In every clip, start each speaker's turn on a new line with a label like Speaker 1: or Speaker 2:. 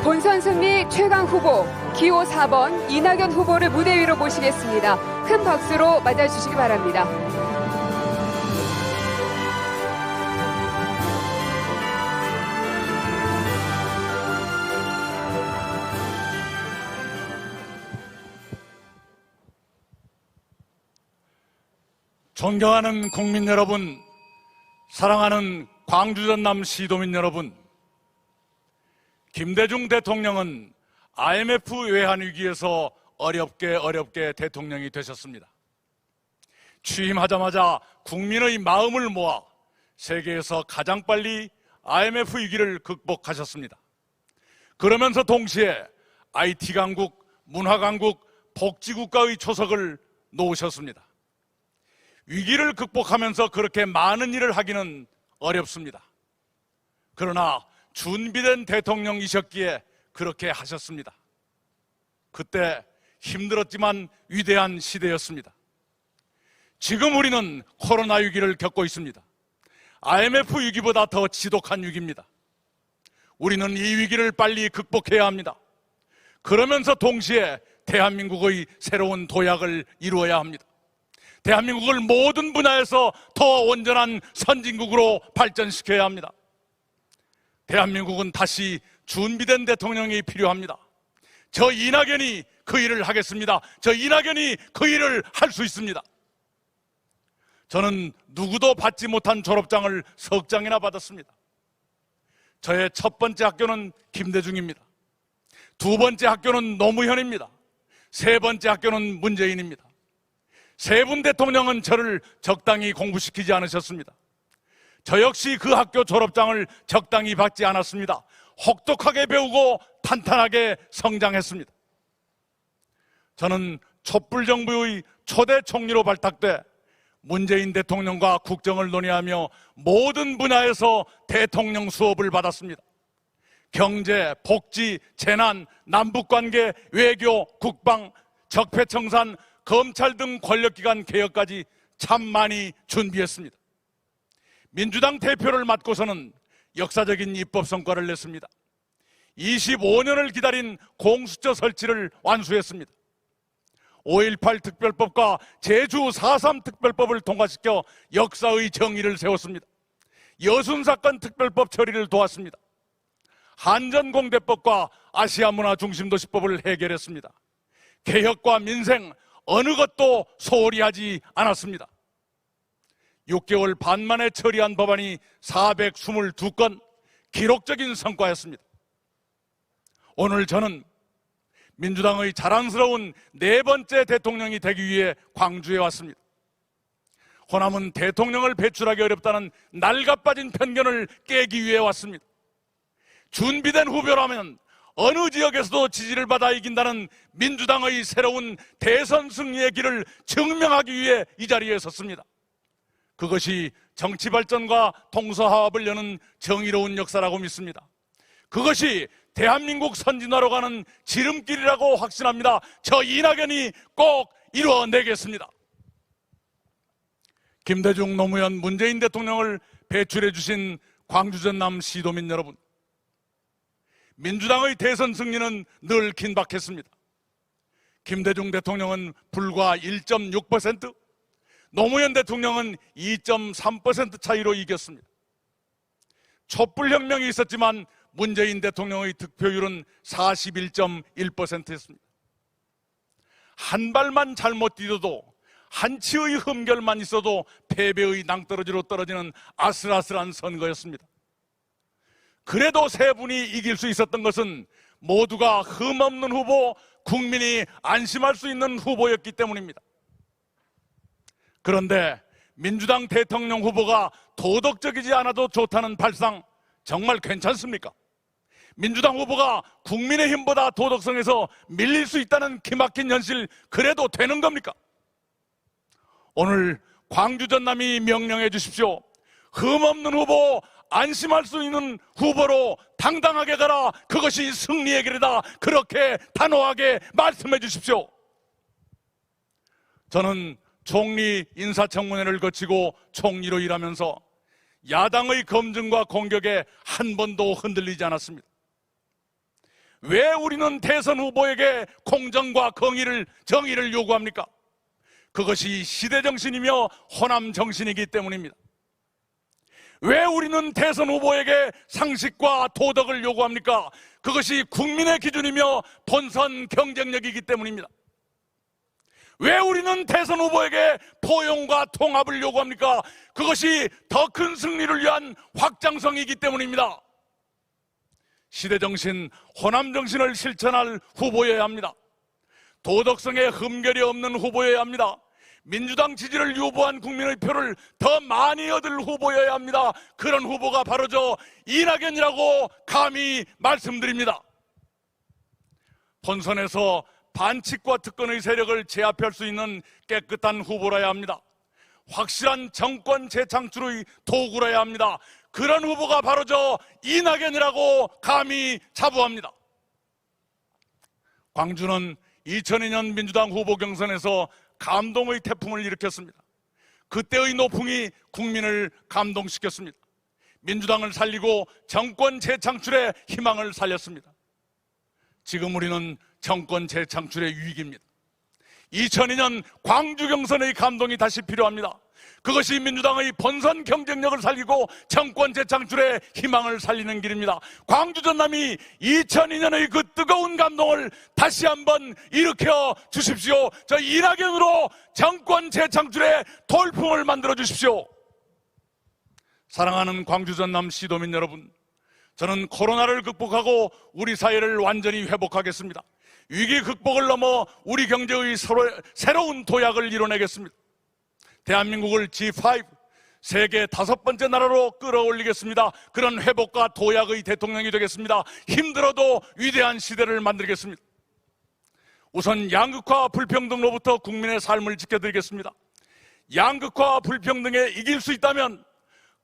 Speaker 1: 본선 승리 최강 후보 기호 4번 이낙연 후보를 무대 위로 모시겠습니다. 큰 박수로 맞아주시기 바랍니다.
Speaker 2: 존경하는 국민 여러분, 사랑하는 광주 전남 시도민 여러분, 김대중 대통령은 IMF 외환위기에서 어렵게 대통령이 되셨습니다. 취임하자마자 국민의 마음을 모아 세계에서 가장 빨리 IMF 위기를 극복하셨습니다. 그러면서 동시에 IT 강국, 문화 강국, 복지국가의 초석을 놓으셨습니다. 위기를 극복하면서 그렇게 많은 일을 하기는 어렵습니다. 그러나 준비된 대통령이셨기에 그렇게 하셨습니다. 그때 힘들었지만 위대한 시대였습니다. 지금 우리는 코로나 위기를 겪고 있습니다. IMF 위기보다 더 지독한 위기입니다. 우리는 이 위기를 빨리 극복해야 합니다. 그러면서 동시에 대한민국의 새로운 도약을 이루어야 합니다. 대한민국을 모든 분야에서 더 온전한 선진국으로 발전시켜야 합니다. 대한민국은 다시 준비된 대통령이 필요합니다. 저 이낙연이 그 일을 하겠습니다. 저 이낙연이 그 일을 할 수 있습니다. 저는 누구도 받지 못한 졸업장을 석 장이나 받았습니다. 저의 첫 번째 학교는 김대중입니다. 두 번째 학교는 노무현입니다. 세 번째 학교는 문재인입니다. 세 분 대통령은 저를 적당히 공부시키지 않으셨습니다. 저 역시 그 학교 졸업장을 적당히 받지 않았습니다. 혹독하게 배우고 탄탄하게 성장했습니다. 저는 촛불정부의 초대 총리로 발탁돼 문재인 대통령과 국정을 논의하며 모든 분야에서 대통령 수업을 받았습니다. 경제, 복지, 재난, 남북관계, 외교, 국방, 적폐청산, 검찰 등 권력기관 개혁까지 참 많이 준비했습니다. 민주당 대표를 맡고서는 역사적인 입법 성과를 냈습니다. 25년을 기다린 공수처 설치를 완수했습니다. 5.18 특별법과 제주 4.3 특별법을 통과시켜 역사의 정의를 세웠습니다. 여순사건 특별법 처리를 도왔습니다. 한전공대법과 아시아문화중심도시법을 해결했습니다. 개혁과 민생 어느 것도 소홀히 하지 않았습니다. 6개월 반 만에 처리한 법안이 422건, 기록적인 성과였습니다. 오늘 저는 민주당의 자랑스러운 네 번째 대통령이 되기 위해 광주에 왔습니다. 호남은 대통령을 배출하기 어렵다는 낡아빠진 편견을 깨기 위해 왔습니다. 준비된 후보라면 어느 지역에서도 지지를 받아 이긴다는 민주당의 새로운 대선 승리의 길을 증명하기 위해 이 자리에 섰습니다. 그것이 정치 발전과 동서화합을 여는 정의로운 역사라고 믿습니다. 그것이 대한민국 선진화로 가는 지름길이라고 확신합니다. 저 이낙연이 꼭 이루어내겠습니다. 김대중, 노무현, 문재인 대통령을 배출해 주신 광주 전남 시도민 여러분, 민주당의 대선 승리는 늘 긴박했습니다. 김대중 대통령은 불과 1.6%, 노무현 대통령은 2.3% 차이로 이겼습니다. 촛불혁명이 있었지만 문재인 대통령의 득표율은 41.1%였습니다. 한 발만 잘못 뛰어도, 한 치의 흠결만 있어도 패배의 낭떠러지로 떨어지는 아슬아슬한 선거였습니다. 그래도 세 분이 이길 수 있었던 것은 모두가 흠없는 후보, 국민이 안심할 수 있는 후보였기 때문입니다. 그런데 민주당 대통령 후보가 도덕적이지 않아도 좋다는 발상, 정말 괜찮습니까? 민주당 후보가 국민의힘보다 도덕성에서 밀릴 수 있다는 기막힌 현실, 그래도 되는 겁니까? 오늘 광주 전남이 명령해 주십시오. 흠없는 후보, 안심할 수 있는 후보로 당당하게 가라. 그것이 승리의 길이다. 그렇게 단호하게 말씀해 주십시오. 저는 총리 인사청문회를 거치고 총리로 일하면서 야당의 검증과 공격에 한 번도 흔들리지 않았습니다. 왜 우리는 대선 후보에게 공정과 정의를 요구합니까? 그것이 시대정신이며 호남정신이기 때문입니다. 왜 우리는 대선 후보에게 상식과 도덕을 요구합니까? 그것이 국민의 기준이며 본선 경쟁력이기 때문입니다. 왜 우리는 대선 후보에게 포용과 통합을 요구합니까? 그것이 더 큰 승리를 위한 확장성이기 때문입니다. 시대정신, 호남정신을 실천할 후보여야 합니다. 도덕성에 흠결이 없는 후보여야 합니다. 민주당 지지를 유보한 국민의 표를 더 많이 얻을 후보여야 합니다. 그런 후보가 바로 저 이낙연이라고 감히 말씀드립니다. 본선에서 반칙과 특권의 세력을 제압할 수 있는 깨끗한 후보라야 합니다. 확실한 정권 재창출의 도구라야 합니다. 그런 후보가 바로 저 이낙연이라고 감히 자부합니다. 광주는 2002년 민주당 후보 경선에서 감동의 태풍을 일으켰습니다. 그때의 노풍이 국민을 감동시켰습니다. 민주당을 살리고 정권 재창출의 희망을 살렸습니다. 지금 우리는 정권 재창출의 위기입니다. 2002년 광주 경선의 감동이 다시 필요합니다. 그것이 민주당의 본선 경쟁력을 살리고 정권 재창출의 희망을 살리는 길입니다. 광주 전남이 2002년의 그 뜨거운 감동을 다시 한번 일으켜 주십시오. 저 이낙연으로 정권 재창출의 돌풍을 만들어 주십시오. 사랑하는 광주 전남 시도민 여러분, 저는 코로나를 극복하고 우리 사회를 완전히 회복하겠습니다. 위기 극복을 넘어 우리 경제의 새로운 도약을 이뤄내겠습니다. 대한민국을 G5, 세계 5번째 나라로 끌어올리겠습니다. 그런 회복과 도약의 대통령이 되겠습니다. 힘들어도 위대한 시대를 만들겠습니다. 우선 양극화 불평등로부터 국민의 삶을 지켜드리겠습니다. 양극화 불평등에 이길 수 있다면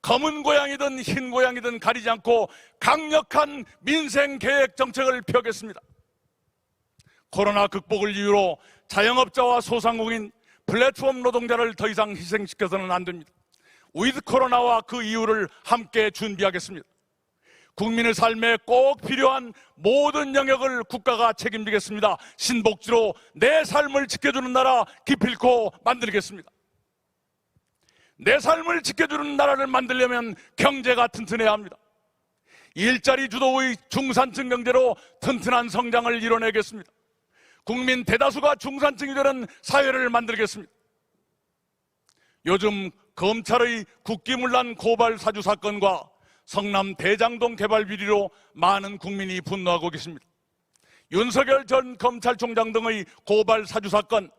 Speaker 2: 검은 고양이든 흰 고양이든 가리지 않고 강력한 민생계획 정책을 펴겠습니다. 코로나 극복을 이유로 자영업자와 소상공인, 플랫폼 노동자를 더 이상 희생시켜서는 안 됩니다. 위드 코로나와 그 이유를 함께 준비하겠습니다. 국민의 삶에 꼭 필요한 모든 영역을 국가가 책임지겠습니다. 신복지로 내 삶을 지켜주는 나라 기필코 만들겠습니다. 내 삶을 지켜주는 나라를 만들려면 경제가 튼튼해야 합니다. 일자리 주도의 중산층 경제로 튼튼한 성장을 이뤄내겠습니다. 국민 대다수가 중산층이 되는 사회를 만들겠습니다. 요즘 검찰의 국기문란 고발 사주 사건과 성남 대장동 개발 비리로 많은 국민이 분노하고 계십니다. 윤석열 전 검찰총장 등의 고발 사주 사건,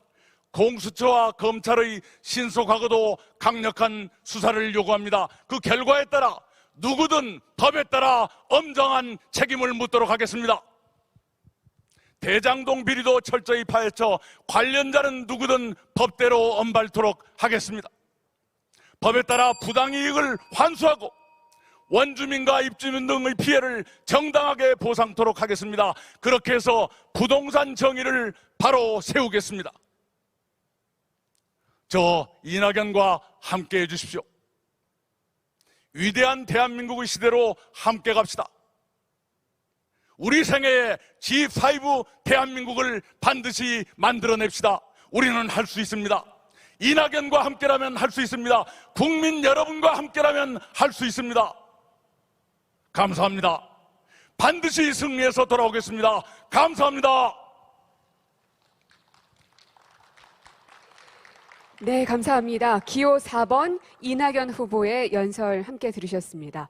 Speaker 2: 공수처와 검찰의 신속하고도 강력한 수사를 요구합니다. 그 결과에 따라 누구든 법에 따라 엄정한 책임을 묻도록 하겠습니다. 대장동 비리도 철저히 파헤쳐 관련자는 누구든 법대로 엄발토록 하겠습니다. 법에 따라 부당이익을 환수하고 원주민과 입주민 등의 피해를 정당하게 보상토록 하겠습니다. 그렇게 해서 부동산 정의를 바로 세우겠습니다. 저 이낙연과 함께 해주십시오. 위대한 대한민국의 시대로 함께 갑시다. 우리 생애에 G5 대한민국을 반드시 만들어냅시다. 우리는 할 수 있습니다. 이낙연과 함께라면 할 수 있습니다. 국민 여러분과 함께라면 할 수 있습니다. 감사합니다. 반드시 승리해서 돌아오겠습니다. 감사합니다.
Speaker 1: 네, 감사합니다. 기호 4번 이낙연 후보의 연설 함께 들으셨습니다.